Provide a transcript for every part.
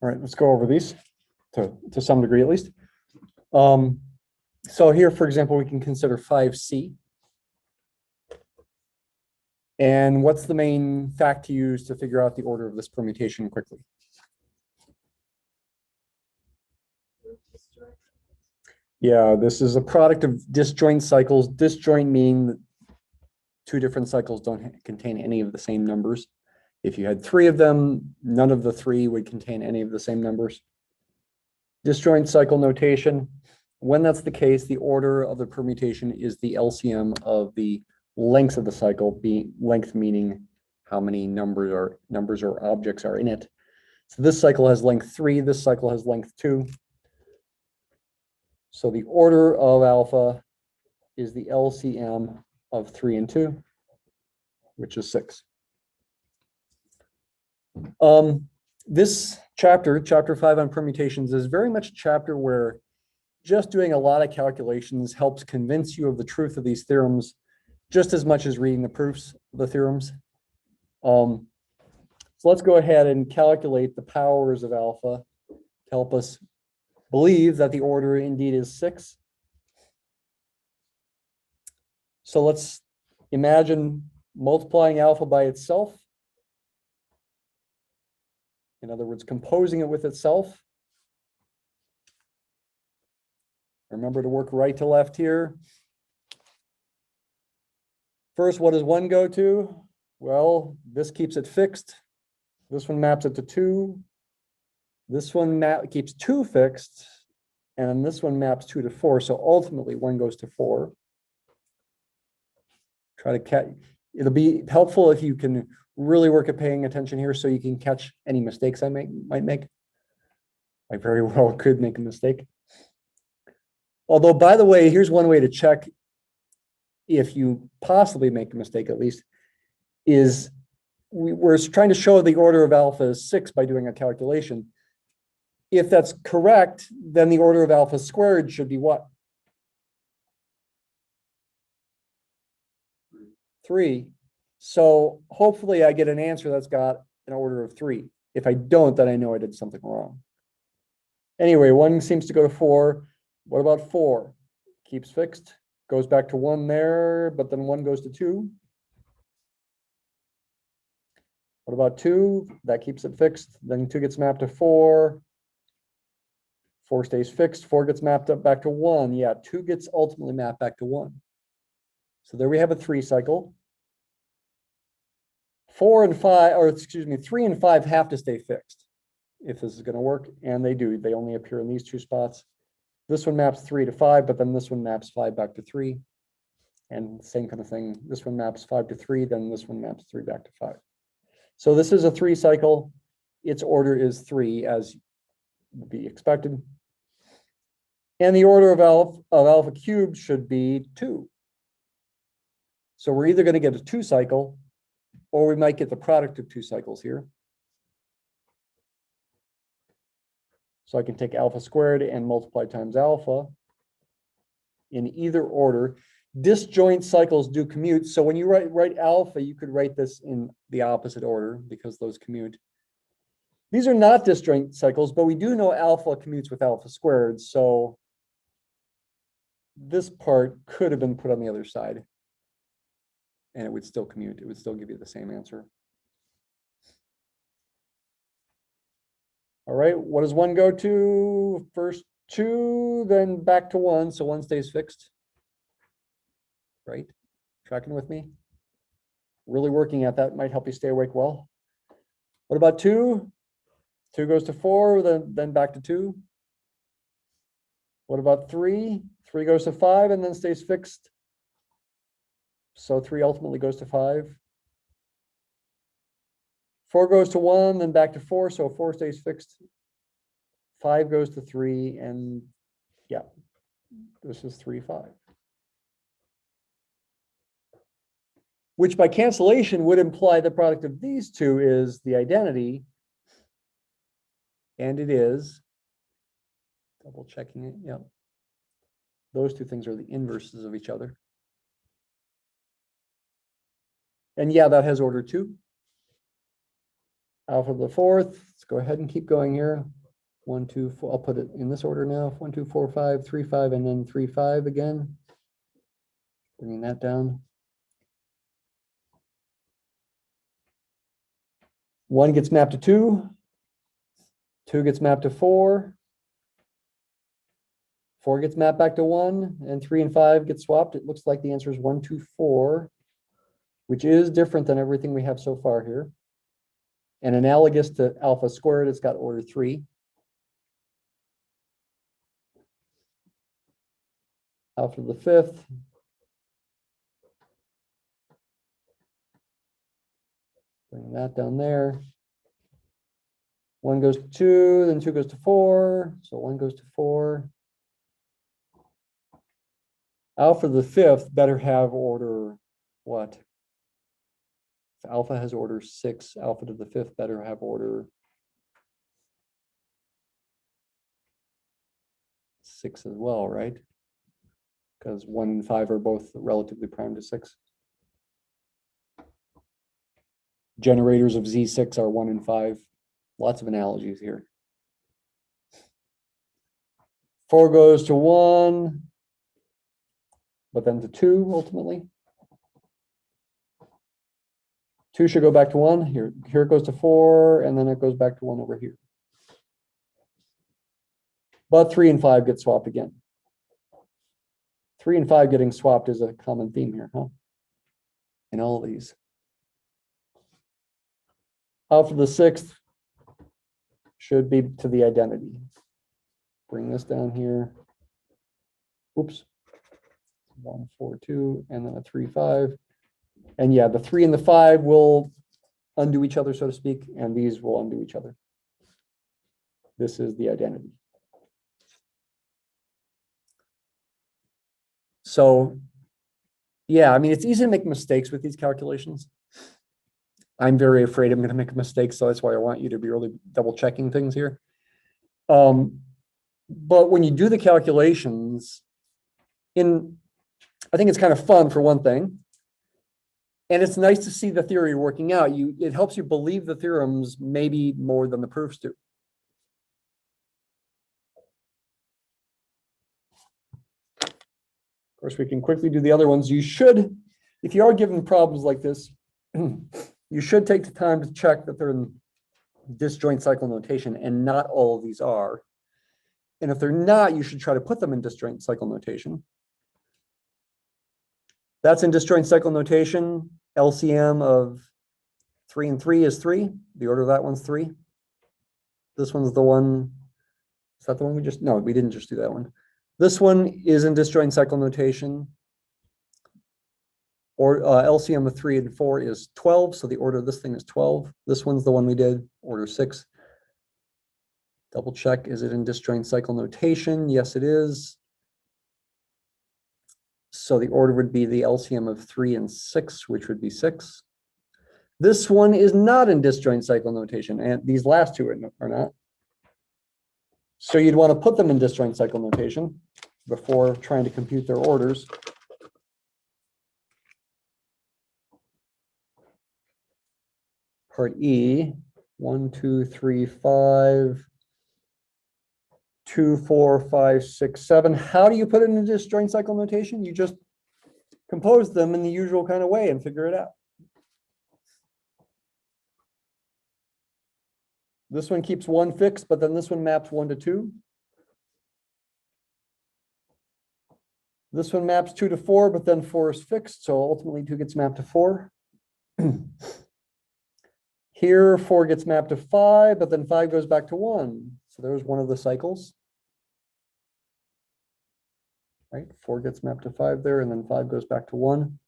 All right, let's go over these to some degree at least. So here, for example, we can consider 5C. And what's the main fact to use to figure out the order of this permutation quickly? Yeah, this is a product of disjoint cycles. Disjoint meaning that two different cycles don't contain any of the same numbers. If you had three of them, none of the three would contain any of the same numbers. Disjoint cycle notation. When that's the case, the order of the permutation is the LCM of the lengths of the cycle, being length meaning how many numbers or objects are in it. So this cycle has length 3, this cycle has length 2. So the order of alpha is the LCM of 3 and 2, which is 6. This chapter, chapter 5 on permutations, is very much a chapter where just doing a lot of calculations helps convince you of the truth of these theorems just as much as reading the proofs of the theorems. So let's go ahead and calculate the powers of alpha to help us believe that the order indeed is 6. So let's imagine multiplying alpha by itself. In other words, composing it with itself. Remember to work right to left here. First, what does 1 go to? Well, this keeps it fixed. This one maps it to 2. This one keeps 2 fixed. And then this one maps 2 to 4. So ultimately, 1 goes to 4. Try to catch. It'll be helpful if you can really work at paying attention here so you can catch any mistakes I might make. I very well could make a mistake. Although, by the way, here's one way to check if you possibly make a mistake, at least, is we're trying to show the order of alpha is 6 by doing a calculation. If that's correct, then the order of alpha squared should be what? 3. So hopefully I get an answer that's got an order of 3. If I don't, then I know I did something wrong. Anyway, 1 seems to go to 4. What about 4? Keeps fixed, goes back to 1 there, but then 1 goes to 2. What about 2? That keeps it fixed. Then 2 gets mapped to 4. 4 stays fixed. 4 gets mapped up back to 1. Yeah, 2 gets ultimately mapped back to 1. So there we have a 3 cycle. 4 and 5, or excuse me, 3 and 5 have to stay fixed if this is going to work, and they do. They only appear in these 2 spots. This one maps 3 to 5, but then this one maps 5 back to 3. And same kind of thing. This one maps 5 to 3, then this one maps 3 back to 5. So this is a 3 cycle. Its order is 3, as would be expected. And the order of alpha cubed should be 2. So we're either going to get a 2 cycle, or we might get the product of 2 cycles here. So I can take alpha squared and multiply times alpha in either order. Disjoint cycles do commute. So when you write alpha, you could write this in the opposite order because those commute. These are not disjoint cycles, but we do know alpha commutes with alpha squared. So this part could have been put on the other side, and it would still commute. It would still give you the same answer. All right, what does 1 go to? First 2, then back to 1. So 1 stays fixed. Right? Tracking with me? Really working at that might help you stay awake well. What about 2? 2 goes to 4, then back to 2. What about 3? 3 goes to 5 and then stays fixed. So 3 ultimately goes to 5. 4 goes to 1, then back to 4, so 4 stays fixed. 5 goes to 3, and yeah, this is 3, 5. Which by cancellation would imply the product of these two is the identity, and it is. Double checking it, yeah. Those two things are the inverses of each other. And yeah, that has order 2. alpha to the fourth. Let's go ahead and keep going here. 1, 2, 4. I'll put it in this order now. 1, 2, 4, 5, 3, 5, and then 3, 5 again. Bringing that down. 1 gets mapped to 2. 2 gets mapped to 4. 4 gets mapped back to 1, and 3 and 5 get swapped. It looks like the answer is 1, 2, 4, which is different than everything we have so far here. And analogous to alpha squared, it's got order 3. Alpha to the fifth. Bring that down there. 1 goes to 2, then 2 goes to 4. So 1 goes to 4. Alpha to the fifth better have order what? If alpha has order 6, alpha to the fifth better have order 6 as well, right? Because 1 and 5 are both relatively prime to 6. Generators of Z6 are 1 and 5. Lots of analogies here. 4 goes to 1, but then to 2 ultimately. 2 should go back to 1. Here it goes to 4, and then it goes back to 1 over here. But 3 and 5 get swapped again. 3 and 5 getting swapped is a common theme here, huh? In all of these. Alpha to the sixth should be to the identity. Bring this down here. Oops. 1, 4, 2, and then a 3, 5. And yeah, the 3 and the 5 will undo each other, so to speak, and these will undo each other. This is the identity. So, yeah, I mean, it's easy to make mistakes with these calculations. I'm very afraid I'm going to make a mistake, so that's why I want you to be really double checking things here. But when you do the calculations, I think it's kind of fun for one thing. And it's nice to see the theory working out. It helps you believe the theorems maybe more than the proofs do. Of course, we can quickly do the other ones. You should, if you are given problems like this, you should take the time to check that they're in disjoint cycle notation, and not all of these are. And if they're not, you should try to put them in disjoint cycle notation. That's in disjoint cycle notation. LCM of 3 and 3 is 3. The order of that one's 3. This one's the one. Is that the one we just? No, we didn't just do that one. This one is in disjoint cycle notation. Or LCM of 3 and 4 is 12. So the order of this thing is 12. This one's the one we did, order 6. Double check, is it in disjoint cycle notation? Yes, it is. So the order would be the LCM of 3 and 6, which would be 6. This one is not in disjoint cycle notation, and these last two are not. So you'd want to put them in disjoint cycle notation before trying to compute their orders. Part E, 1, 2, 3, 5, 2, 4, 5, 6, 7. How do you put it in disjoint cycle notation? You just compose them in the usual kind of way and figure it out. This one keeps 1 fixed, but then this one maps 1 to 2. This one maps 2 to 4, but then 4 is fixed, so ultimately 2 gets mapped to 4. Here, 4 gets mapped to 5, but then 5 goes back to 1. So there's one of the cycles. Right? 4 gets mapped to 5 there, and then 5 goes back to 1.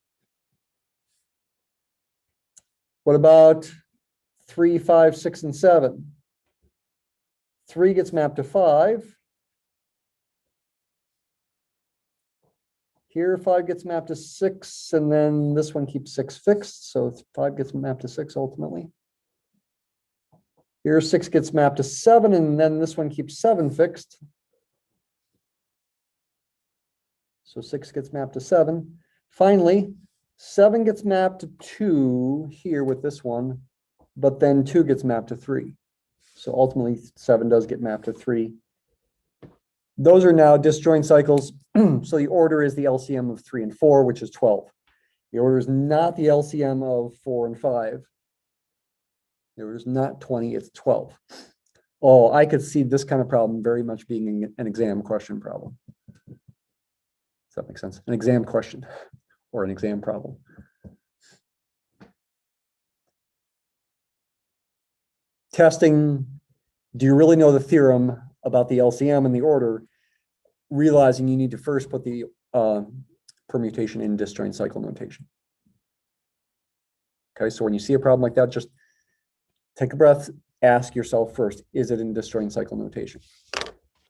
What about 3, 5, 6, and 7? 3 gets mapped to 5. Here, 5 gets mapped to 6, and then this one keeps 6 fixed, so 5 gets mapped to 6 ultimately. Here, 6 gets mapped to 7, and then this one keeps 7 fixed. So 6 gets mapped to 7. Finally, 7 gets mapped to 2 here with this one, but then 2 gets mapped to 3. So ultimately 7 does get mapped to 3. Those are now disjoint cycles. So the order is the LCM of 3 and 4, which is 12. The order is not the LCM of 4 and 5. The order is not 20, it's 12. Oh, I could see this kind of problem very much being an exam question problem. Does that make sense? An exam question or an exam problem. Testing, do you really know the theorem about the LCM and the order, realizing you need to first put the permutation in disjoint cycle notation. Okay, so when you see a problem like that, just take a breath, ask yourself first, is it in disjoint cycle notation?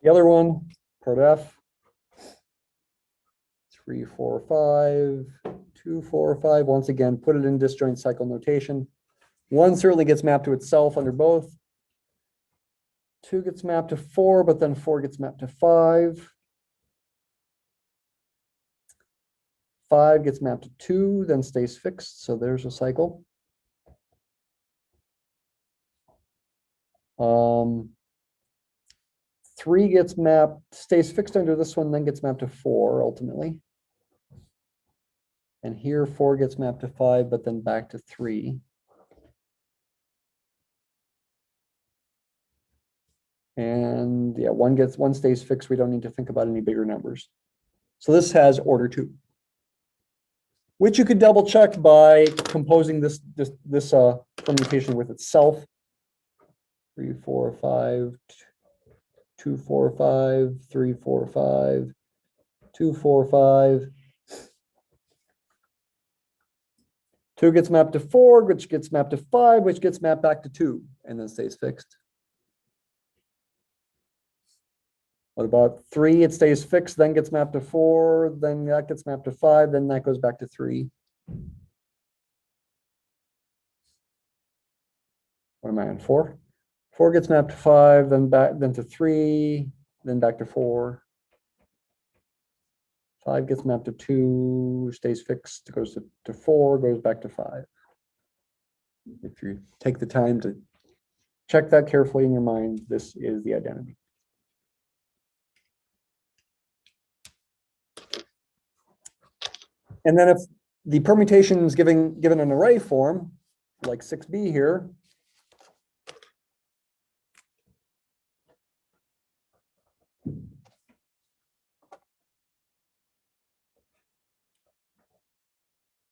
The other one, part F, 3, 4, 5, 2, 4, 5. Once again, put it in disjoint cycle notation. 1 certainly gets mapped to itself under both. 2 gets mapped to 4, but then 4 gets mapped to 5. 5 gets mapped to 2, then stays fixed. So there's a cycle. 3 gets mapped, stays fixed under this one, then gets mapped to 4 ultimately. And here 4 gets mapped to 5, but then back to 3. And yeah, 1 stays fixed. We don't need to think about any bigger numbers. So this has order 2, which you could double check by composing this permutation with itself. 3, 4, 5, 2, 4, 5, 3, 4, 5, 2, 4, 5. 2 gets mapped to 4, which gets mapped to 5, which gets mapped back to 2, and then stays fixed. What about 3? It stays fixed, then gets mapped to 4, then that gets mapped to 5, then that goes back to 3. What am I on? 4? 4 gets mapped to 5, then to 3, then back to 4. 5 gets mapped to 2, stays fixed, goes to 4, goes back to 5. If you take the time to check that carefully in your mind, this is the identity. And then if the permutation is given an array form, like 6b here,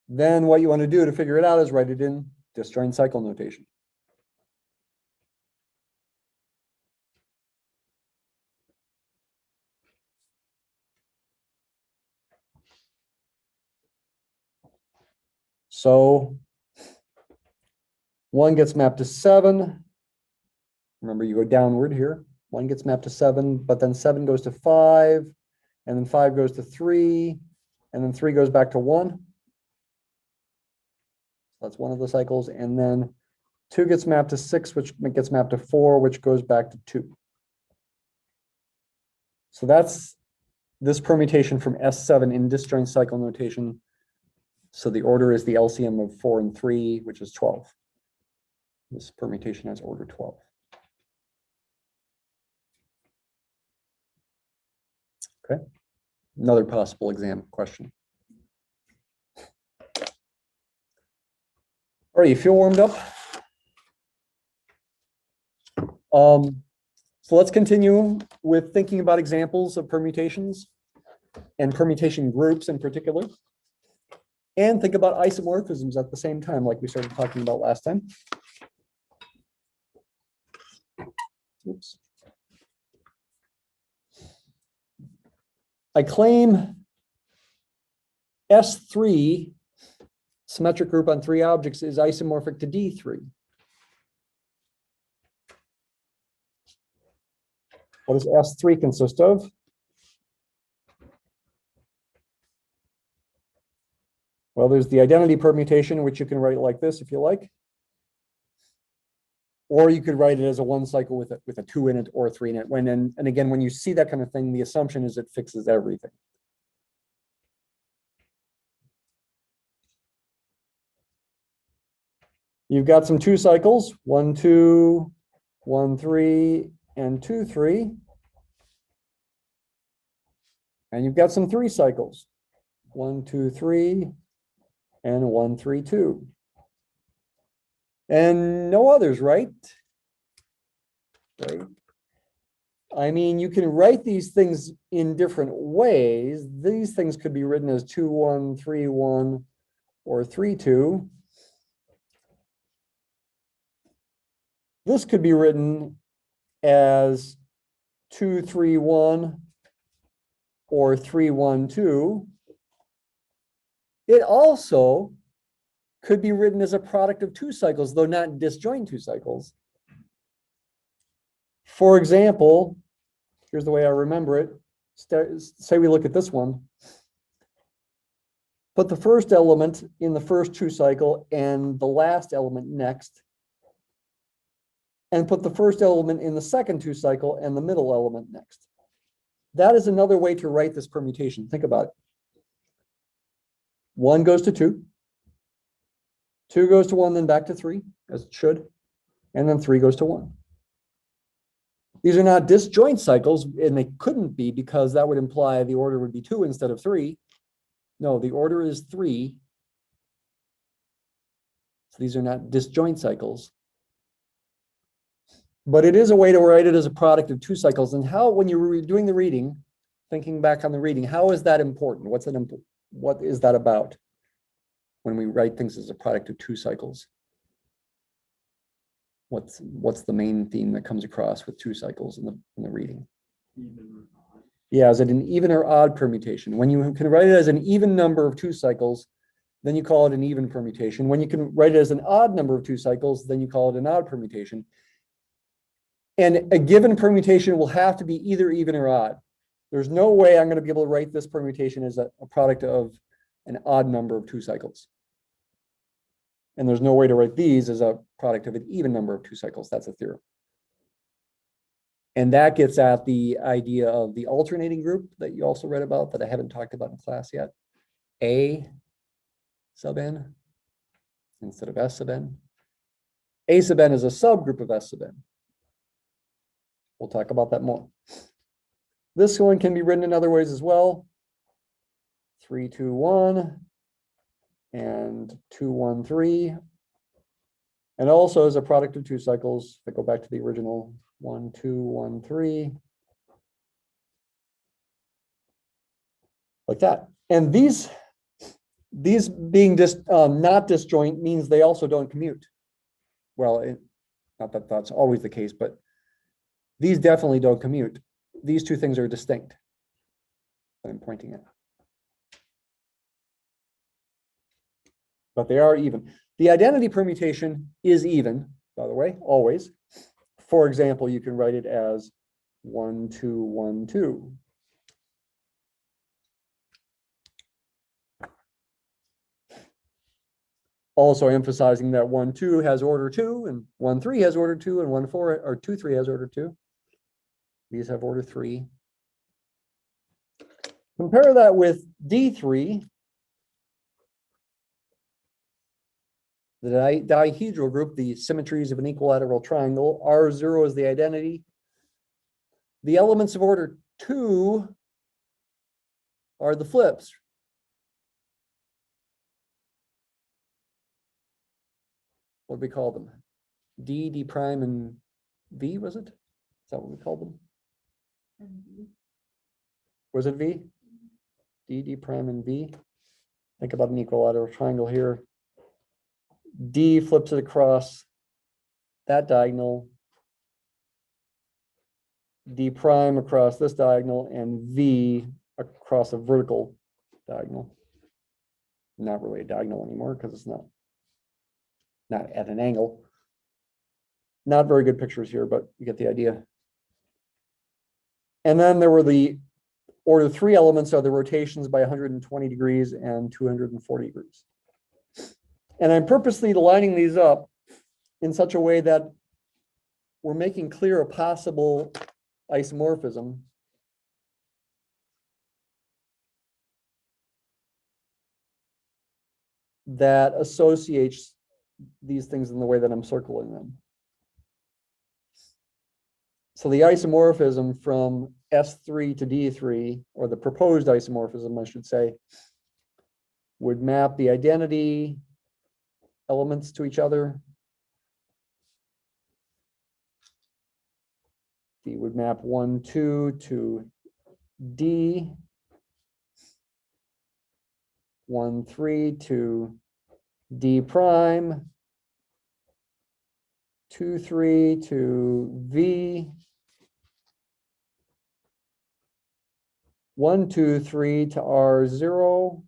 then what you want to do to figure it out is write it in disjoint cycle notation. So 1 gets mapped to 7. Remember, you go downward here. 1 gets mapped to 7, but then 7 goes to 5, and then 5 goes to 3, and then 3 goes back to 1. So that's one of the cycles. And then 2 gets mapped to 6, which gets mapped to 4, which goes back to 2. So that's this permutation from S7 in disjoint cycle notation. So the order is the LCM of 4 and 3, which is 12. This permutation has order 12. Okay, another possible exam question. All right, you feel warmed up? So let's continue with thinking about examples of permutations and permutation groups in particular, and think about isomorphisms at the same time, like we started talking about last time. Oops. I claim S3, symmetric group on 3 objects, is isomorphic to D3. What does S3 consist of? Well, there's the identity permutation, which you can write like this if you like. Or you could write it as a 1 cycle with a 2 in it or a 3 in it. And again, when you see that kind of thing, the assumption is it fixes everything. You've got some 2 cycles, 1, 2, 1, 3, and 2, 3. And you've got some 3 cycles, 1, 2, 3, and 1, 3, 2. And no others, right? Right. I mean, you can write these things in different ways. These things could be written as 2, 1, 3, 1, or 3, 2. This could be written as 2, 3, 1, or 3, 1, 2. It also could be written as a product of 2 cycles, though not disjoint 2 cycles. For example, here's the way I remember it. Say we look at this one. Put the first element in the first 2 cycle and the last element next. And put the first element in the second 2 cycle and the middle element next. That is another way to write this permutation. Think about it. 1 goes to 2. 2 goes to 1, then back to 3, as it should. And then 3 goes to 1. These are not disjoint cycles, and they couldn't be because that would imply the order would be 2 instead of 3. No, the order is 3. So these are not disjoint cycles. But it is a way to write it as a product of 2 cycles. And how, when you're doing the reading, thinking back on the reading, how is that important? What is that about when we write things as a product of 2 cycles? What's the main theme that comes across with 2 cycles in the reading? Even. Yeah, is it an even or odd permutation? When you can write it as an even number of 2 cycles, then you call it an even permutation. When you can write it as an odd number of 2 cycles, then you call it an odd permutation. And a given permutation will have to be either even or odd. There's no way I'm going to be able to write this permutation as a product of an odd number of 2 cycles. And there's no way to write these as a product of an even number of 2 cycles. That's a theorem. And that gets at the idea of the alternating group that you also read about that I haven't talked about in class yet. A sub n instead of S sub n. A sub n is a subgroup of S sub n. We'll talk about that more. This one can be written in other ways as well. 3, 2, 1. And 2, 1, 3. And also as a product of 2 cycles, if I go back to the original 1, 2, 1, 3. Like that. And these being not disjoint means they also don't commute. Well, not that that's always the case, but these definitely don't commute. These 2 things are distinct that I'm pointing at. But they are even. The identity permutation is even, by the way, always. For example, you can write it as 1, 2, 1, 2. Also emphasizing that 1, 2 has order 2, and 1, 3 has order 2, and 1, 4 or 2, 3 has order 2. These have order 3. Compare that with D3. The dihedral group, the symmetries of an equilateral triangle. R0 is the identity. The elements of order 2 are the flips. What do we call them? D, D prime, and V, was it? Is that what we called them? Was it V? D, D prime, and V. Think about an equilateral triangle here. D flips it across that diagonal, D prime across this diagonal, and V across a vertical diagonal. Not really a diagonal anymore because it's not at an angle. Not very good pictures here, but you get the idea. And then there were the order 3 elements are the rotations by 120 degrees and 240 degrees. And I'm purposely lining these up in such a way that we're making clear a possible isomorphism that associates these things in the way that I'm circling them. So the isomorphism from S3 to D3, or the proposed isomorphism, I should say, would map the identity elements to each other. D would map 1, 2 to D, 1, 3 to D prime, 2, 3 to V, 1, 2, 3 to R0,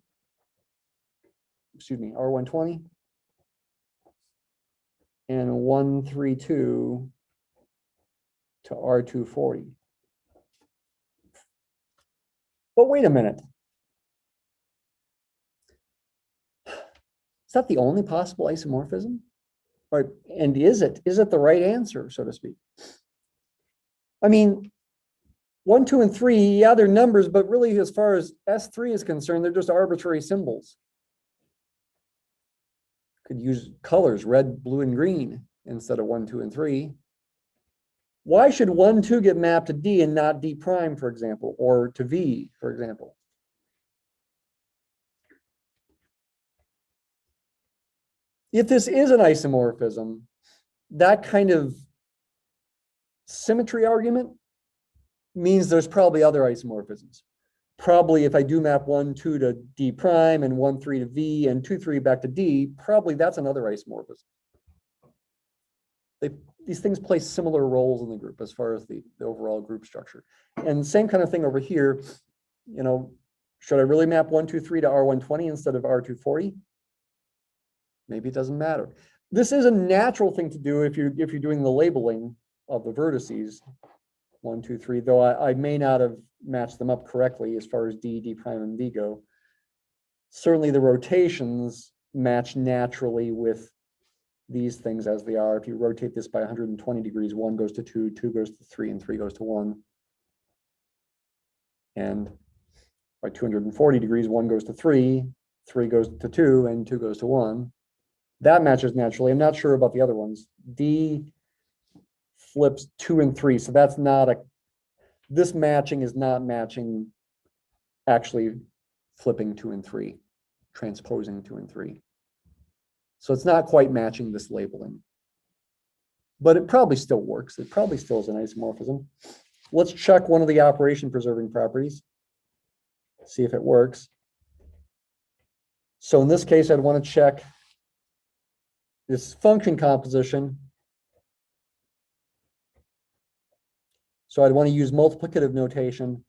excuse me, R120, and 1, 3, 2 to R240. But wait a minute. Is that the only possible isomorphism? Or, and is it the right answer, so to speak? I mean, 1, 2, and 3, yeah, they're numbers, but really, as far as S3 is concerned, they're just arbitrary symbols. Could use colors, red, blue, and green, instead of 1, 2, and 3. Why should 1, 2 get mapped to D and not D prime, for example, or to V, for example? If this is an isomorphism, that kind of symmetry argument means there's probably other isomorphisms. Probably if I do map 1, 2 to D prime and 1, 3 to V and 2, 3 back to D, probably that's another isomorphism. These things play similar roles in the group as far as the overall group structure. And same kind of thing over here, you know, should I really map 1, 2, 3 to R120 instead of R240? Maybe it doesn't matter. This is a natural thing to do if you're doing the labeling of the vertices, 1, 2, 3, though I may not have matched them up correctly as far as D, D prime, and V go. Certainly the rotations match naturally with these things as they are. If you rotate this by 120 degrees, 1 goes to 2, 2 goes to 3, and 3 goes to 1. And by 240 degrees, 1 goes to 3, 3 goes to 2, and 2 goes to 1. That matches naturally. I'm not sure about the other ones. D flips 2 and 3, so that's not this matching is not matching actually flipping 2 and 3, transposing 2 and 3. So it's not quite matching this labeling. But it probably still works. It probably still is an isomorphism. Let's check one of the operation preserving properties. See if it works. So in this case, I'd want to check this function composition. So I'd want to use multiplicative notation.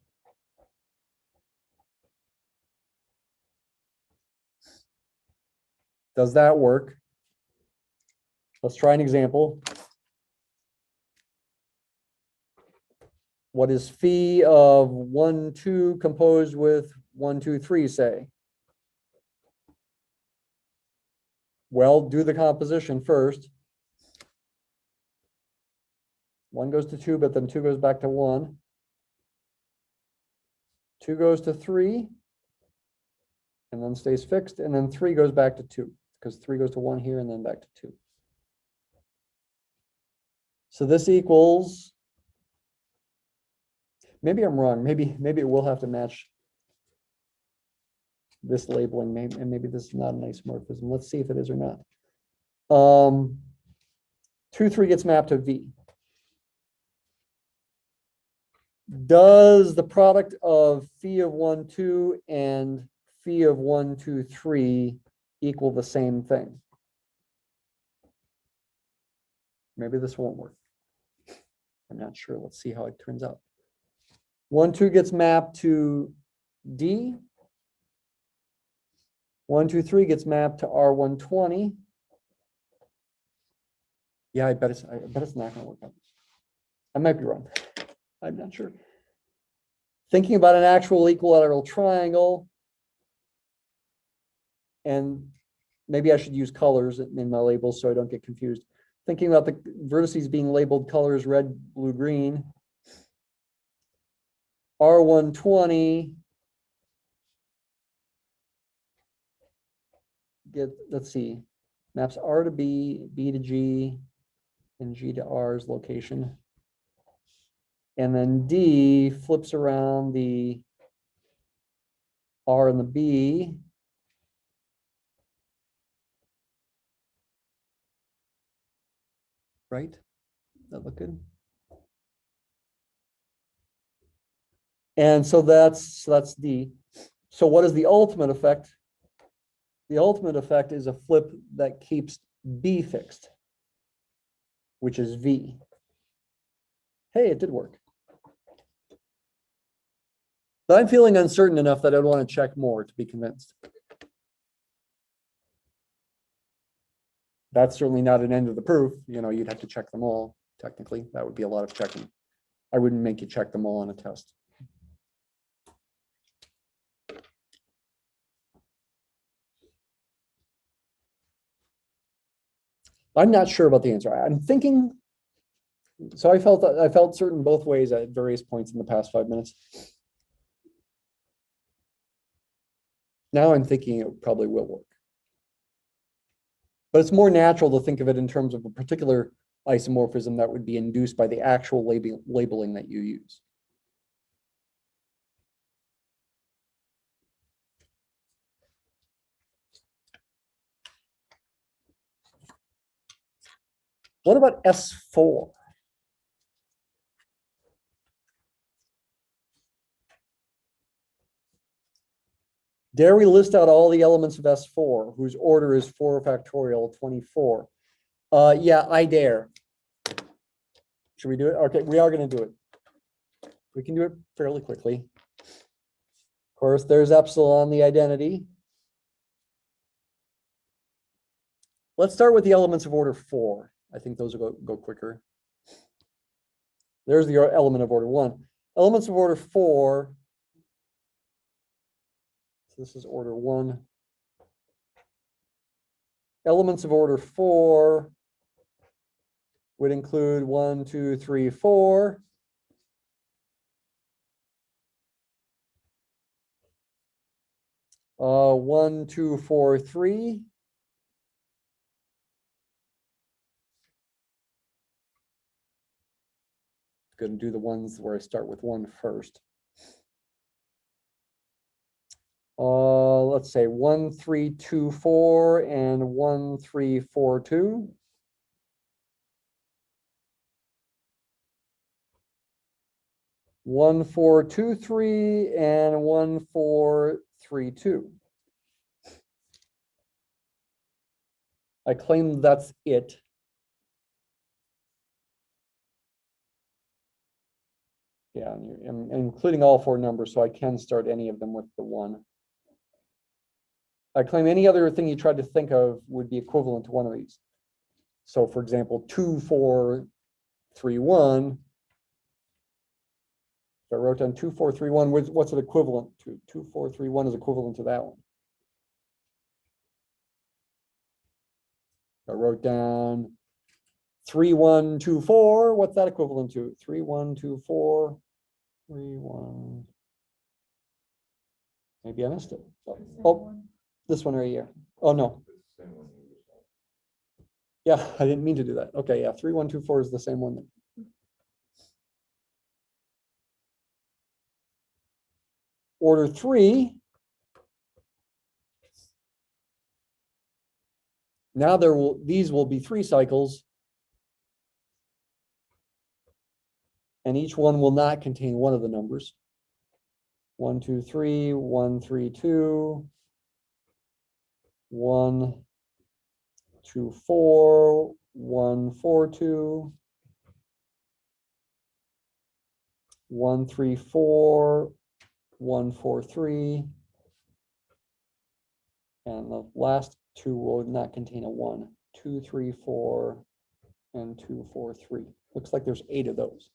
Does that work? Let's try an example. What is phi of 1, 2 composed with 1, 2, 3, say? Well, do the composition first. 1 goes to 2, but then 2 goes back to 1. 2 goes to 3, and then stays fixed, and then 3 goes back to 2, because 3 goes to 1 here and then back to 2. So this equals, maybe I'm wrong, maybe it will have to match this labeling, and maybe this is not an isomorphism. Let's see if it is or not. 2, 3 gets mapped to V. Does the product of phi of 1, 2 and phi of 1, 2, 3 equal the same thing? Maybe this won't work. I'm not sure. Let's see how it turns out. 1, 2 gets mapped to D. 1, 2, 3 gets mapped to R120. Yeah, I bet it's not going to work out. I might be wrong. I'm not sure. Thinking about an actual equilateral triangle, and maybe I should use colors in my labels so I don't get confused. Thinking about the vertices being labeled colors red, blue, green. R120 let's see. Maps R to B, B to G, and G to R's location. And then D flips around the R and the B. Right? That look good? And so that's D. So what is the ultimate effect? The ultimate effect is a flip that keeps B fixed, which is V. Hey, it did work. But I'm feeling uncertain enough that I'd want to check more to be convinced. That's certainly not an end of the proof. You know, you'd have to check them all. Technically, that would be a lot of checking. I wouldn't make you check them all on a test. I'm not sure about the answer. I'm thinking. So I felt certain both ways at various points in the past 5 minutes. Now I'm thinking it probably will work. But it's more natural to think of it in terms of a particular isomorphism that would be induced by the actual labeling that you use. What about S4? Dare we list out all the elements of S4 whose order is 4 factorial 24? Yeah, I dare. Should we do it? Okay, we are going to do it. We can do it fairly quickly. Of course, there's epsilon, the identity. Let's start with the elements of order 4. I think those will go quicker. There's the element of order 1. Elements of order 4. So this is order 1. Elements of order 4 would include 1, 2, 3, 4. Uh, 1, 2, 4, 3. Going to do the ones where I start with 1 first. Let's say 1, 3, 2, 4 and 1, 3, 4, 2. One, 4, 2, 3 and 1, 4, 3, 2. I claim that's it. Yeah, I'm including all 4 numbers, so I can start any of them with the 1. I claim any other thing you tried to think of would be equivalent to one of these. So for example, 2, 4, 3, 1. If I wrote down 2, 4, 3, 1, what's it equivalent to? 2, 4, 3, 1 is equivalent to that one. I wrote down 3, 1, 2, 4. What's that equivalent to? 3, 1, 2, 4, 3, 1. Maybe I missed it. Oh, this one right here. Oh, no. Yeah, I didn't mean to do that. Okay, yeah, 3, 1, 2, 4 is the same one. Order 3. Now these will be 3 cycles. And each one will not contain one of the numbers. 1, 2, 3, 1, 3, 2, 1, 2, 4, 1, 4, 2, 1, 3, 4, 1, 4, 3. And the last 2 will not contain a 1. 2, 3, 4, and 2, 4, 3. Looks like there's 8 of those.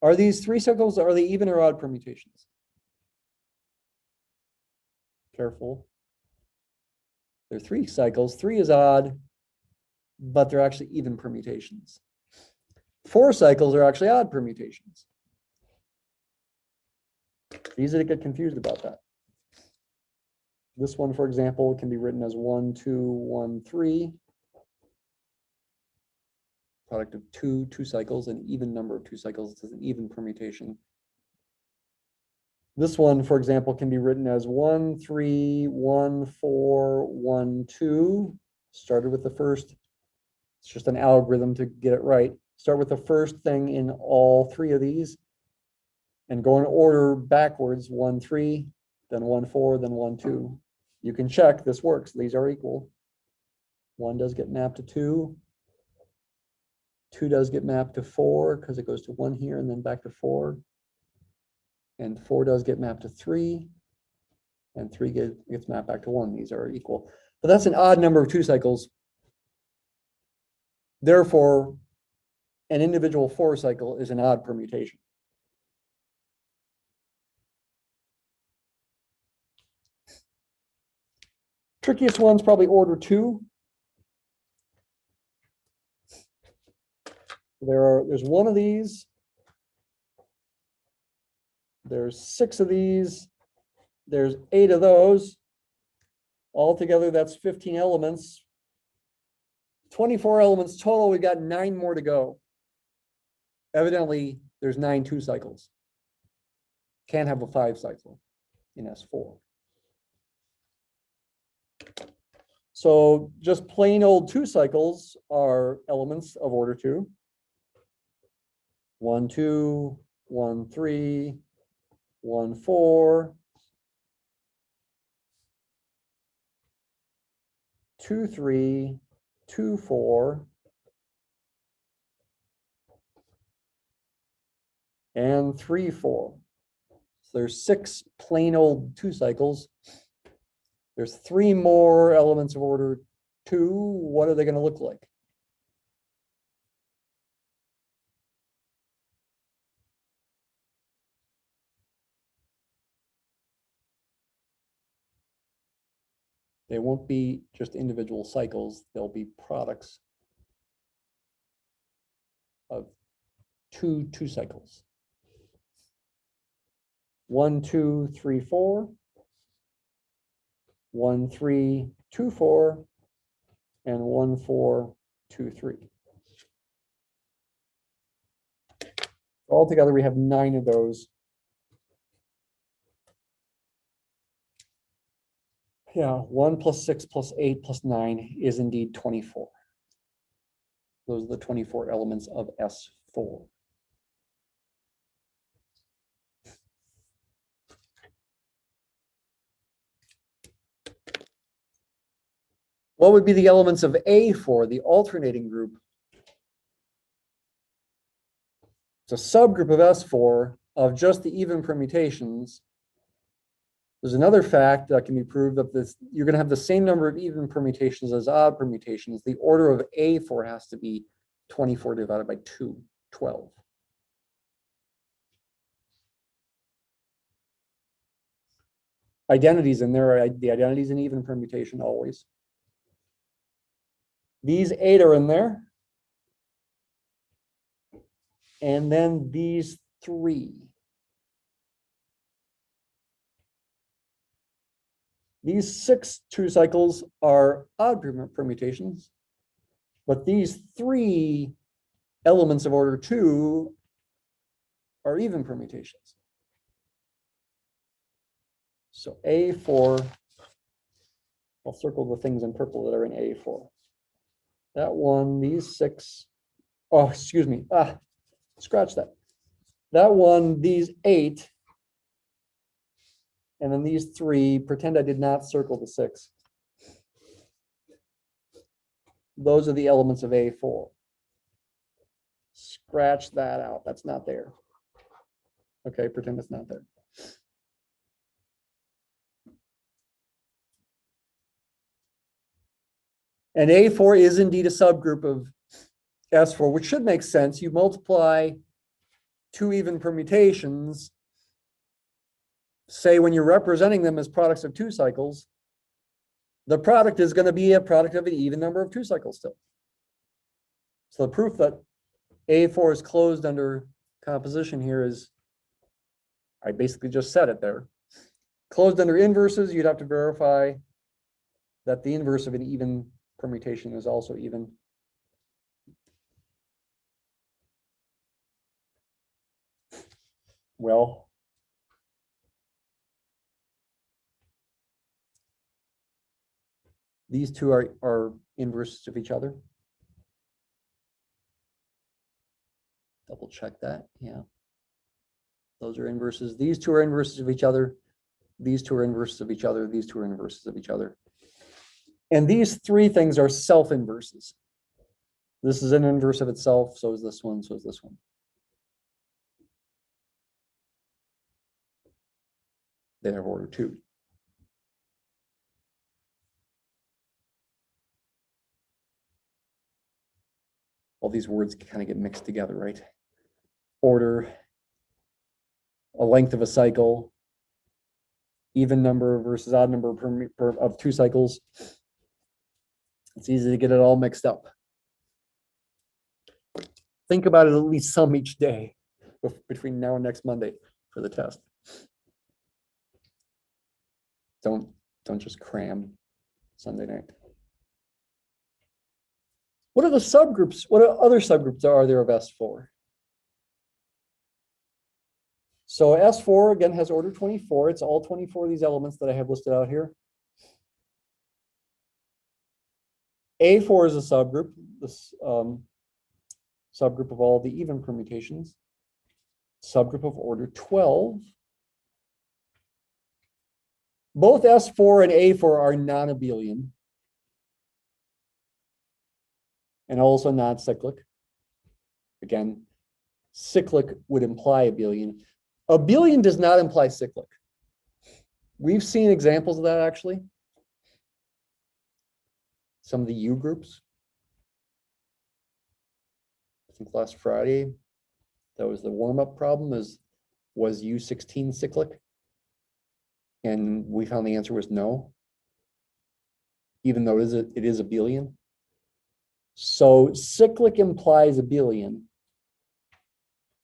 Are these 3 cycles, are they even or odd permutations? Careful. They're 3 cycles. 3 is odd, but they're actually even permutations. 4 cycles are actually odd permutations. It's easy to get confused about that. This one, for example, can be written as 1, 2, 1, 3. Product of two cycles, an even number of 2 cycles. It's an even permutation. This one, for example, can be written as 1, 3, 1, 4, 1, 2. Started with the first. It's just an algorithm to get it right. Start with the first thing in all 3 of these and go in order backwards, 1, 3, then 1, 4, then 1, 2. You can check this works. These are equal. 1 does get mapped to 2. 2 does get mapped to 4 because it goes to 1 here and then back to 4. And 4 does get mapped to 3. And 3 gets mapped back to 1. These are equal. But that's an odd number of 2 cycles. Therefore, an individual 4 cycle is an odd permutation. Trickiest one's probably order 2. There's 1 of these. There's 6 of these. There's 8 of those. Altogether, that's 15 elements. 24 elements total. We've got 9 more to go. Evidently, there's 9 2 cycles. Can't have a 5 cycle in S4. So just plain old 2 cycles are elements of order 2. 1, 2, 1, 3, 1, 4, 2, 3, 2, 4, and 3, 4. So there's 6 plain old 2 cycles. There's 3 more elements of order 2. What are they going to look like? They won't be just individual cycles. They'll be products of two cycles. 1, 2, 3, 4. 1, 3, 2, 4. And 1, 4, 2, 3. Altogether, we have 9 of those. Yeah, 1 plus 6 plus 8 plus 9 is indeed 24. Those are the 24 elements of S4. What would be the elements of A4, the alternating group? It's a subgroup of S4 of just the even permutations. There's another fact that can be proved that you're going to have the same number of even permutations as odd permutations. The order of A4 has to be 24 divided by 2, 12. Identities in there, the identity is an even permutation always. These 8 are in there. And then these 3. These 6 2 cycles are odd permutations, but these 3 elements of order 2 are even permutations. So A4, I'll circle the things in purple that are in A4. That one, these 6, oh, excuse me, scratch that. That one, these 8, and then these 3, pretend I did not circle the 6. Those are the elements of A4. Scratch that out, that's not there. Okay, pretend it's not there. And A4 is indeed a subgroup of S4, which should make sense. You multiply 2 even permutations, say when you're representing them as products of 2 cycles, the product is going to be a product of an even number of 2 cycles still. So the proof that A4 is closed under composition here is, I basically just said it there. Closed under inverses, you'd have to verify that the inverse of an even permutation is also even. Well, these two are inverses of each other. Double check that, yeah. Those are inverses. These two are inverses of each other. These two are inverses of each other. These two are inverses of each other. And these three things are self-inverses. This is an inverse of itself, so is this one, so is this one. They have order 2. All these words kind of get mixed together, right? Order, a length of a cycle, even number versus odd number of 2 cycles. It's easy to get it all mixed up. Think about it at least some each day between now and next Monday for the test. Don't just cram Sunday night. What are the subgroups? What other subgroups are there of S4? So S4 again has order 24. It's all 24 of these elements that I have listed out here. A4 is a subgroup, this subgroup of all the even permutations. Subgroup of order 12. Both S4 and A4 are non-abelian and also non-cyclic. Again, cyclic would imply abelian. Abelian does not imply cyclic. We've seen examples of that actually. Some of the U groups. I think last Friday, that was the warm-up problem, was U16 cyclic? And we found the answer was no, even though it is abelian. So cyclic implies abelian,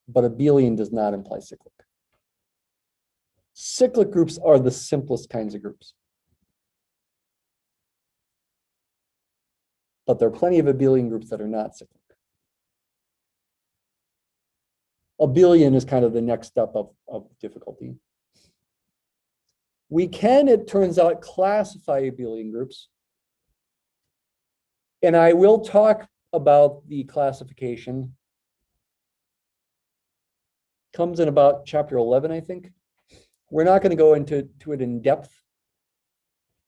but abelian does not imply cyclic. Cyclic groups are the simplest kinds of groups. But there are plenty of abelian groups that are not cyclic. Abelian is kind of the next step of difficulty. We can, it turns out, classify abelian groups. And I will talk about the classification. Comes in about chapter 11, I think. We're not going to go into it in depth,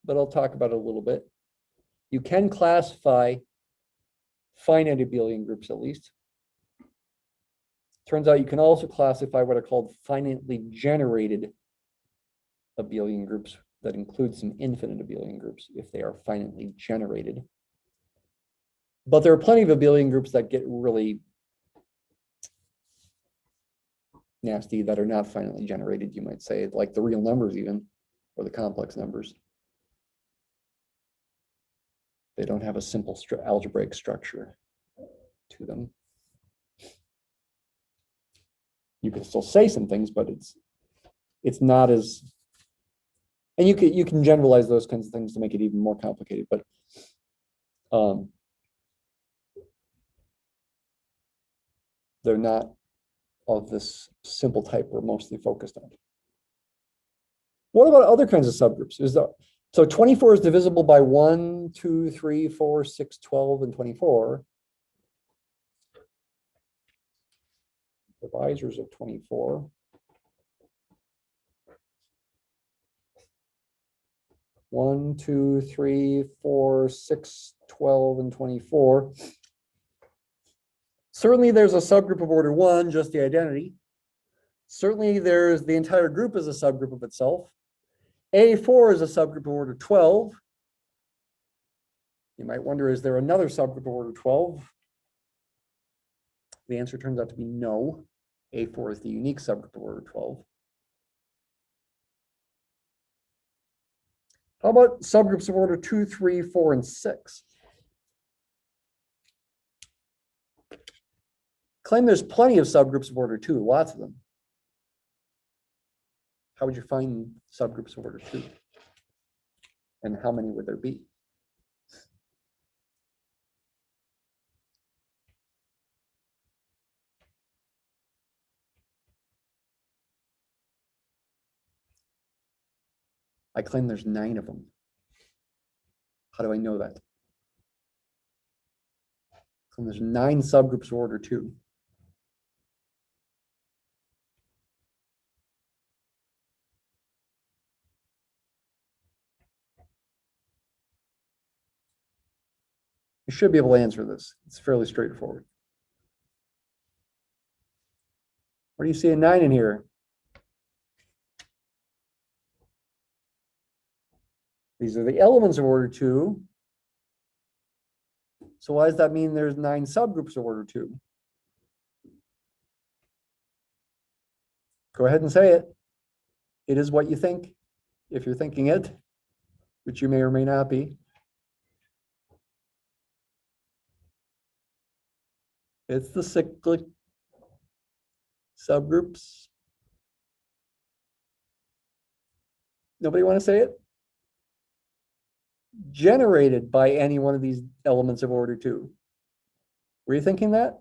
but I'll talk about it a little bit. You can classify finite abelian groups at least. Turns out you can also classify what are called finitely generated abelian groups that include some infinite abelian groups if they are finitely generated. But there are plenty of abelian groups that get really nasty that are not finitely generated, you might say, like the real numbers even, or the complex numbers. They don't have a simple algebraic structure to them. You can still say some things, but it's not as, and you can generalize those kinds of things to make it even more complicated, but they're not of this simple type we're mostly focused on. What about other kinds of subgroups? So 24 is divisible by 1, 2, 3, 4, 6, 12, and 24. Divisors of 24. 1, 2, 3, 4, 6, 12, and 24. Certainly there's a subgroup of order 1, just the identity. Certainly there's the entire group is a subgroup of itself. A4 is a subgroup of order 12. You might wonder, is there another subgroup of order 12? The answer turns out to be no. A4 is the unique subgroup of order 12. How about subgroups of order 2, 3, 4, and 6? Claim there's plenty of subgroups of order 2, lots of them. How would you find subgroups of order 2? And how many would there be? I claim there's 9 of them. How do I know that? I claim there's 9 subgroups of order 2. You should be able to answer this. It's fairly straightforward. What do you see a 9 in here? These are the elements of order 2. So why does that mean there's 9 subgroups of order 2? Go ahead and say it. It is what you think, if you're thinking it, which you may or may not be. It's the cyclic subgroups. Nobody want to say it? Generated by any one of these elements of order 2. Were you thinking that?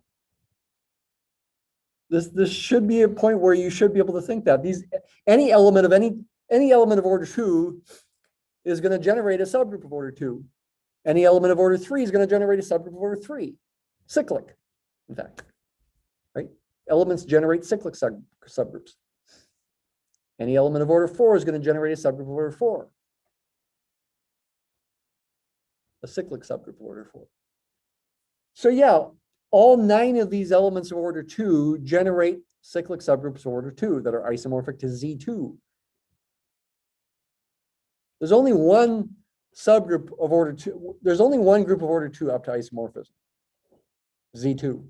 This should be a point where you should be able to think that any element of order 2 is going to generate a subgroup of order 2. Any element of order 3 is going to generate a subgroup of order 3. Cyclic, in fact, right? Elements generate cyclic subgroups. Any element of order 4 is going to generate a subgroup of order 4. A cyclic subgroup of order 4. So yeah, all 9 of these elements of order 2 generate cyclic subgroups of order 2 that are isomorphic to Z2. There's only one subgroup of order 2. There's only one group of order 2 up to isomorphism, Z2.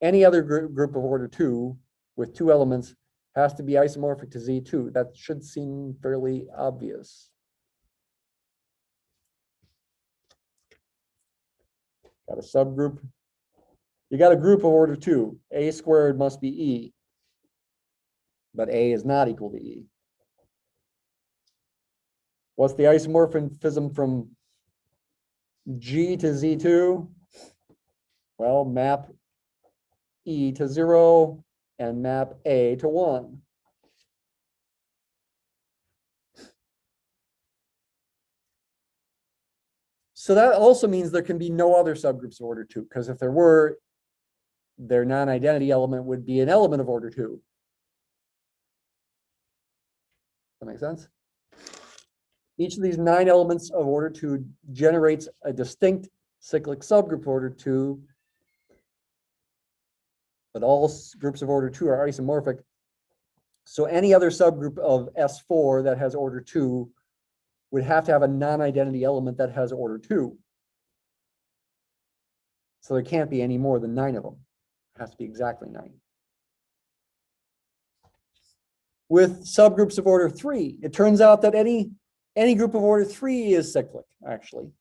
Any other group of order 2 with 2 elements has to be isomorphic to Z2. That should seem fairly obvious. Got a subgroup. You got a group of order 2. A squared must be E, but A is not equal to E. What's the isomorphism from G to Z2? Well, map E to 0 and map A to 1. So that also means there can be no other subgroups of order 2, because if there were, their non-identity element would be an element of order 2. That make sense? Each of these 9 elements of order 2 generates a distinct cyclic subgroup of order 2, but all groups of order 2 are isomorphic. So any other subgroup of S4 that has order 2 would have to have a non-identity element that has order 2. So there can't be any more than 9 of them. It has to be exactly 9. With subgroups of order 3, it turns out that any group of order 3 is cyclic, actually.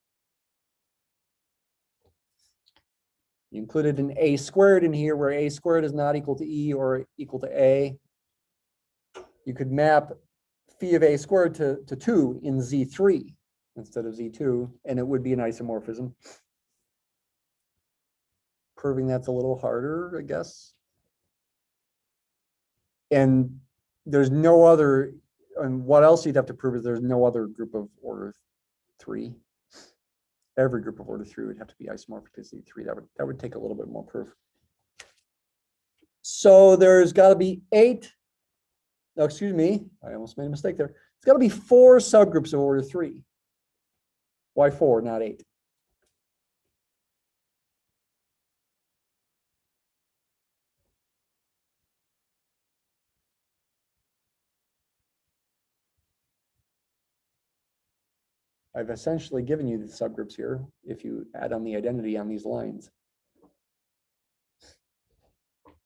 You included an A squared in here, where A squared is not equal to E or equal to A. You could map phi of A squared to 2 in Z3 instead of Z2, and it would be an isomorphism. Proving that's a little harder, I guess. And there's no other, and what else you'd have to prove is there's no other group of order 3. Every group of order 3 would have to be isomorphic to Z3. That would take a little bit more proof. So there's got to be 8. No, excuse me, I almost made a mistake there. It's got to be 4 subgroups of order 3. Why 4, not 8? I've essentially given you the subgroups here if you add on the identity on these lines.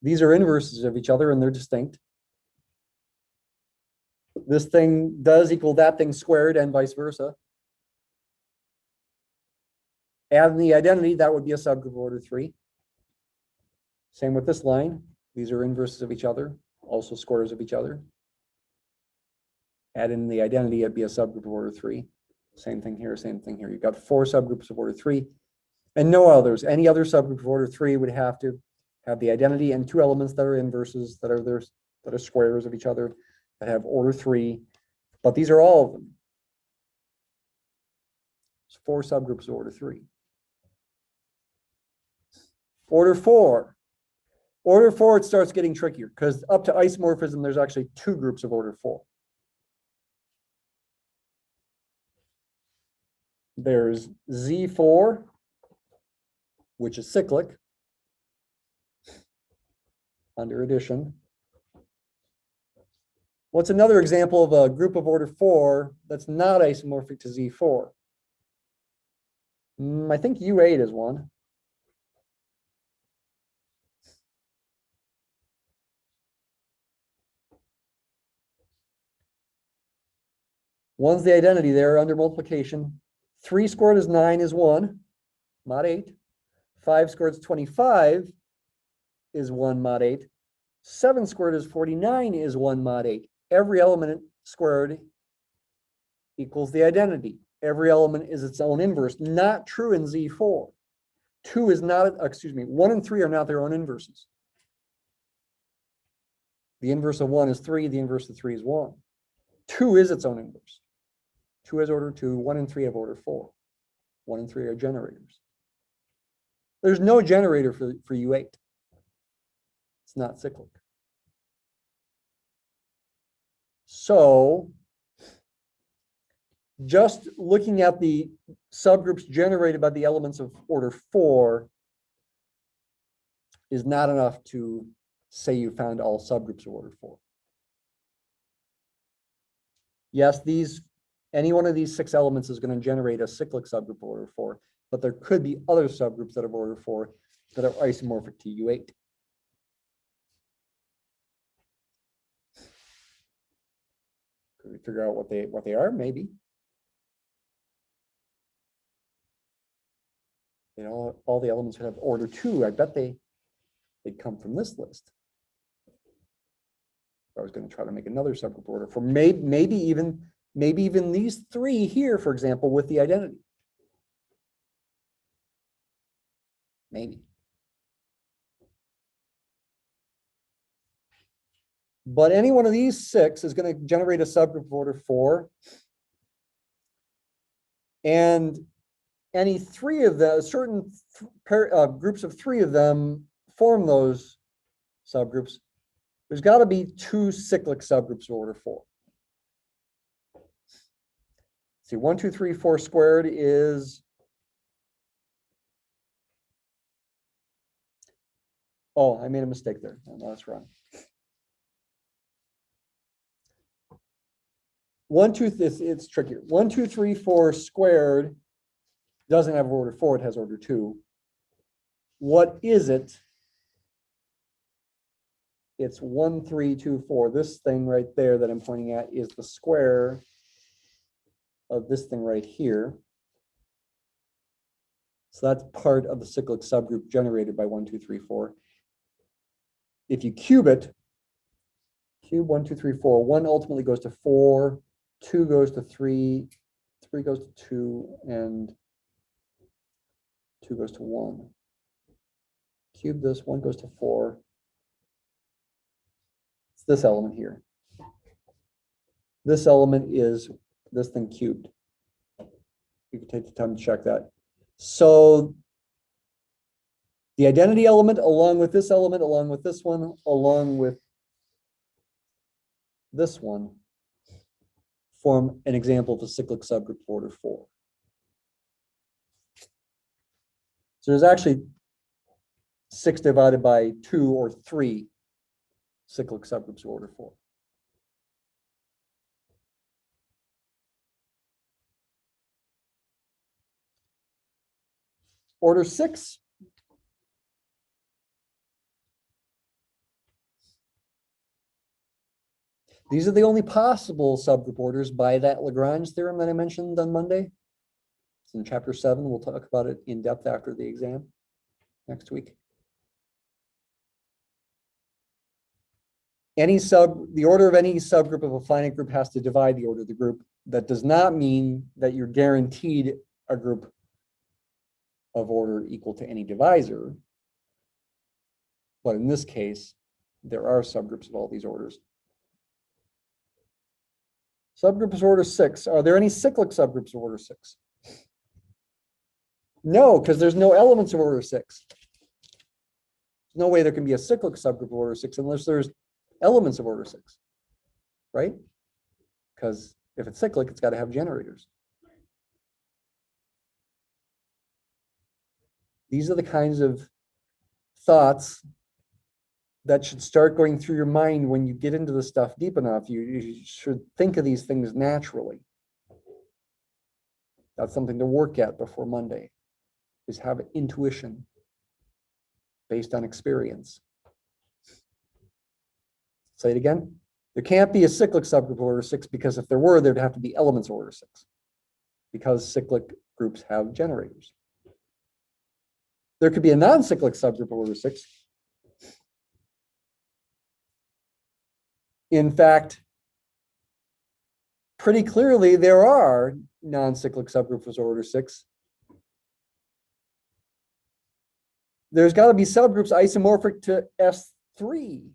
These are inverses of each other and they're distinct. This thing does equal that thing squared and vice versa. Add in the identity, that would be a subgroup of order 3. Same with this line. These are inverses of each other, also squares of each other. Add in the identity, it'd be a subgroup of order 3. Same thing here, same thing here. You've got 4 subgroups of order 3 and no others. Any other subgroup of order 3 would have to have the identity and 2 elements that are inverses, that are squares of each other, that have order 3. But these are all of them. It's 4 subgroups of order 3. Order 4. Order 4, it starts getting trickier because up to isomorphism, there's actually 2 groups of order 4. There's Z4, which is cyclic under addition. What's another example of a group of order 4 that's not isomorphic to Z4? I think U8 is one. One's the identity there under multiplication. 3 squared is 9 is 1, mod 8. 5 squared is 25 is 1 mod 8. 7 squared is 49 is 1 mod 8. Every element squared equals the identity. Every element is its own inverse. Not true in Z4. 2 is not, 1 and 3 are not their own inverses. The inverse of 1 is 3, the inverse of 3 is 1. 2 is its own inverse. 2 has order 2, 1 and 3 have order 4. 1 and 3 are generators. There's no generator for U8. It's not cyclic. So just looking at the subgroups generated by the elements of order 4 is not enough to say you found all subgroups of order 4. Yes, any one of these 6 elements is going to generate a cyclic subgroup of order 4, but there could be other subgroups that have order 4 that are isomorphic to U8. Could we figure out what they are? Maybe. You know, all the elements would have order 2. I bet they'd come from this list. I was going to try to make another subgroup order for maybe even these 3 here, for example, with the identity. Maybe. But any one of these 6 is going to generate a subgroup of order 4. And any 3 of the certain groups of 3 of them form those subgroups. There's got to be 2 cyclic subgroups of order 4. See, 1, 2, 3, 4 squared is, oh, I made a mistake there. No, that's wrong. 1, 2, it's trickier. 1, 2, 3, 4 squared doesn't have order 4, it has order 2. What is it? It's 1, 3, 2, 4. This thing right there that I'm pointing at is the square of this thing right here. So that's part of the cyclic subgroup generated by 1, 2, 3, 4. If you cube it, cube 1, 2, 3, 4, 1 ultimately goes to 4, 2 goes to 3, 3 goes to 2, and 2 goes to 1. Cube this, 1 goes to 4. It's this element here. This element is this thing cubed. You can take the time to check that. So the identity element, along with this element, along with this one, along with this one, form an example of a cyclic subgroup of order 4. So there's actually 6 divided by 2 or 3 cyclic subgroups of order 4. Order 6. These are the only possible subgroup orders by that Lagrange theorem that I mentioned on Monday. It's in chapter 7. We'll talk about it in depth after the exam next week. The order of any subgroup of a finite group has to divide the order of the group. That does not mean that you're guaranteed a group of order equal to any divisor. But in this case, there are subgroups of all these orders. Subgroups of order 6. Are there any cyclic subgroups of order 6? No, because there's no elements of order 6. There's no way there can be a cyclic subgroup of order 6 unless there's elements of order 6, right? Because if it's cyclic, it's got to have generators. These are the kinds of thoughts that should start going through your mind when you get into the stuff deep enough. You should think of these things naturally. That's something to work at before Monday, is have intuition based on experience. Say it again. There can't be a cyclic subgroup of order 6 because if there were, there'd have to be elements of order 6 because cyclic groups have generators. There could be a non-cyclic subgroup of order 6. In fact, pretty clearly there are non-cyclic subgroups of order 6. There's got to be subgroups isomorphic to S3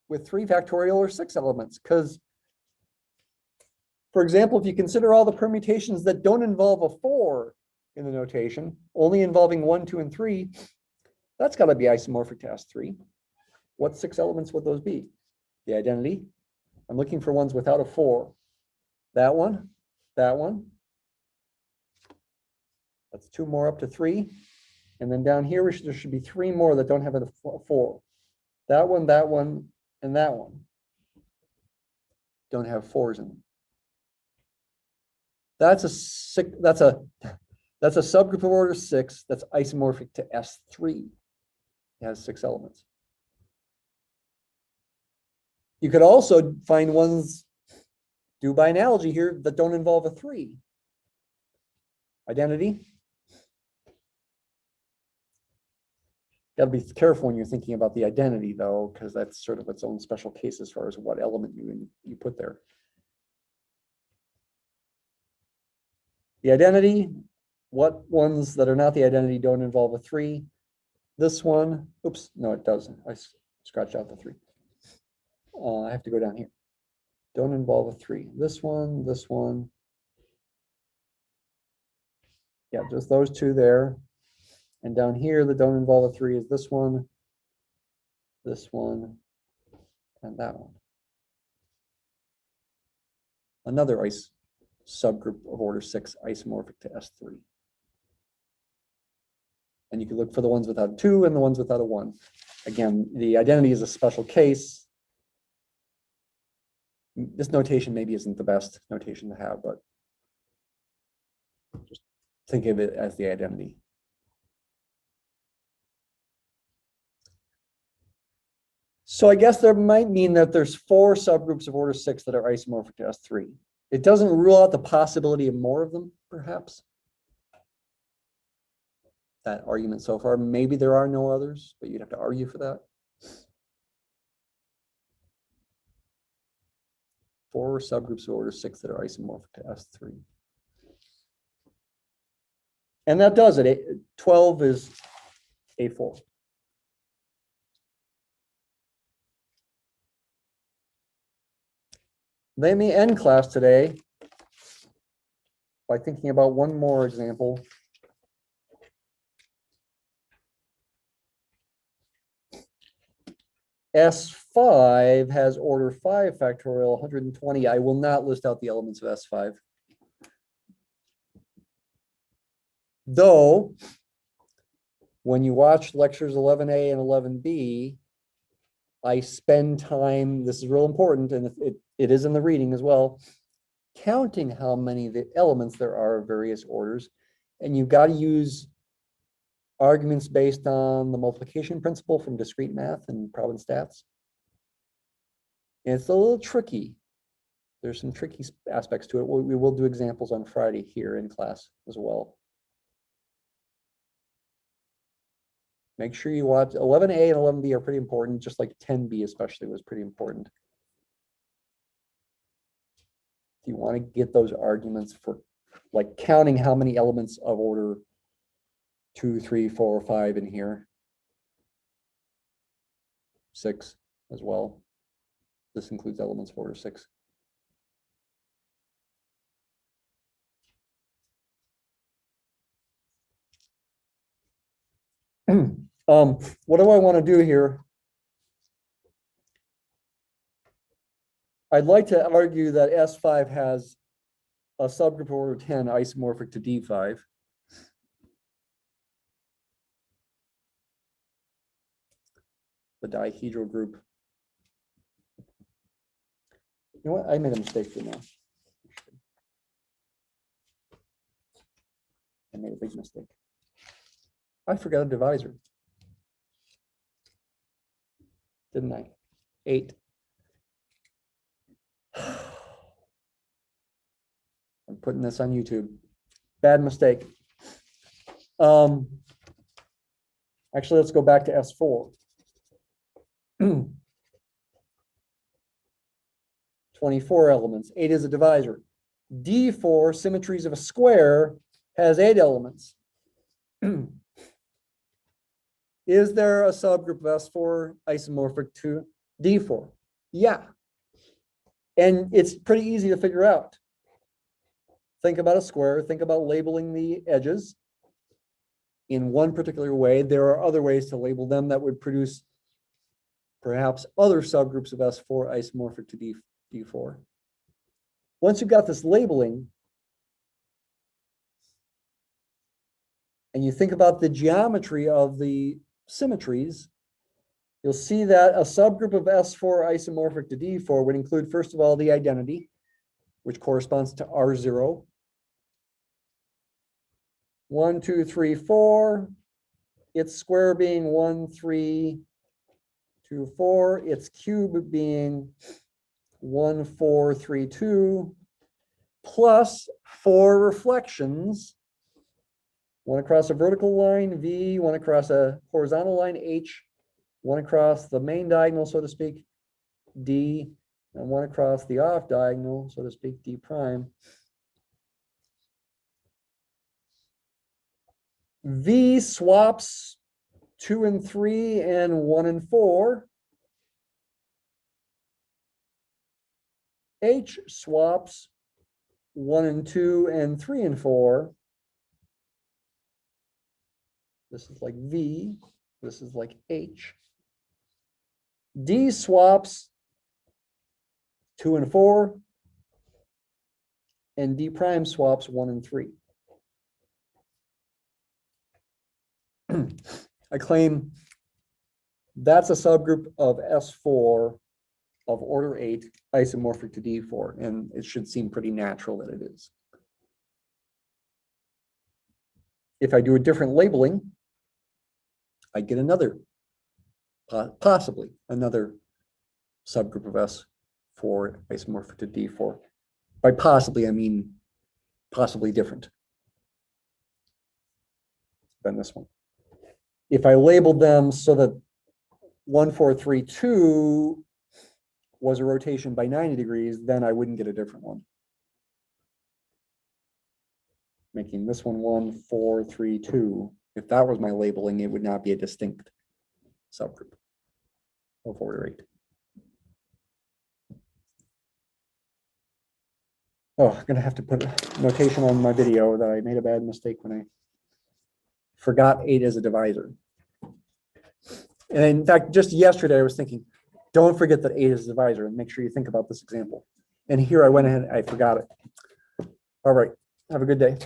with 3 factorial or 6 elements. Because, for example, if you consider all the permutations that don't involve a 4 in the notation, only involving 1, 2, and 3, that's got to be isomorphic to S3. What 6 elements would those be? The identity. I'm looking for ones without a 4. That one, that one. That's 2 more up to 3. And then down here, there should be 3 more that don't have a 4. That one, and that one don't have 4s in them. That's a subgroup of order 6 that's isomorphic to S3. It has 6 elements. You could also find ones, do by analogy here, that don't involve a 3. Identity. Got to be careful when you're thinking about the identity, though, because that's sort of its own special case as far as what element you put there. The identity, what ones that are not the identity don't involve a 3? This one, oops, no, it doesn't. I scratched out the 3. I have to go down here. Don't involve a 3. This one, this one. Yeah, just those 2 there. And down here, that don't involve a 3 is this one, and that one. Another subgroup of order 6 isomorphic to S3. And you can look for the ones without a 2 and the ones without a 1. Again, the identity is a special case. This notation maybe isn't the best notation to have, but just think of it as the identity. So I guess that might mean that there's 4 subgroups of order 6 that are isomorphic to S3. It doesn't rule out the possibility of more of them, perhaps. That argument so far, maybe there are no others, but you'd have to argue for that. 4 subgroups of order 6 that are isomorphic to S3. And that does it. 12 is A4. Let me end class today by thinking about one more example. S5 has order 5 factorial 120. I will not list out the elements of S5. Though, when you watch lectures 11A and 11B, I spend time, this is real important, and it is in the reading as well, counting how many of the elements there are of various orders. And you've got to use arguments based on the multiplication principle from discrete math and Providence stats. And it's a little tricky. There's some tricky aspects to it. We will do examples on Friday here in class as well. Make sure you watch 11A and 11B are pretty important, just like 10B especially was pretty important. If you want to get those arguments for like counting how many elements of order 2, 3, 4, 5 in here. 6 as well. This includes elements of order 6. What do I want to do here? I'd like to argue that S5 has a subgroup of order 10 isomorphic to D5. The dihedral group. You know what? I made a mistake here now. I made a big mistake. I forgot a divisor. Didn't I? 8. I'm putting this on YouTube. Bad mistake. Actually, let's go back to S4. 24 elements. 8 is a divisor. D4, symmetries of a square, has 8 elements. Is there a subgroup of S4 isomorphic to D4? Yeah. And it's pretty easy to figure out. Think about a square. Think about labeling the edges in one particular way. There are other ways to label them that would produce perhaps other subgroups of S4 isomorphic to D4. Once you've got this labeling, and you think about the geometry of the symmetries, you'll see that a subgroup of S4 isomorphic to D4 would include, first of all, the identity, which corresponds to R0. 1, 2, 3, 4. Its square being 1, 3, 2, 4. Its cube being 1, 4, 3, 2. Plus 4 reflections. One across a vertical line, V, one across a horizontal line, H, one across the main diagonal, so to speak, D, and one across the off diagonal, so to speak, D prime. V swaps 2 and 3 and 1 and 4. H swaps 1 and 2 and 3 and 4. This is like V. This is like H. D swaps 2 and 4. And D prime swaps 1 and 3. I claim that's a subgroup of S4 of order 8 isomorphic to D4, and it should seem pretty natural that it is. If I do a different labeling, I get another, possibly another subgroup of S4 isomorphic to D4. By possibly, I mean possibly different than this one. If I labeled them so that 1, 4, 3, 2 was a rotation by 90 degrees, then I wouldn't get a different one. Making this one 1, 4, 3, 2. If that was my labeling, it would not be a distinct subgroup of order 8. Oh, I'm going to have to put a notation on my video that I made a bad mistake when I forgot 8 as a divisor. And in fact, just yesterday I was thinking, don't forget that 8 is a divisor, and make sure you think about this example. And here I went ahead and I forgot it. All right, have a good day.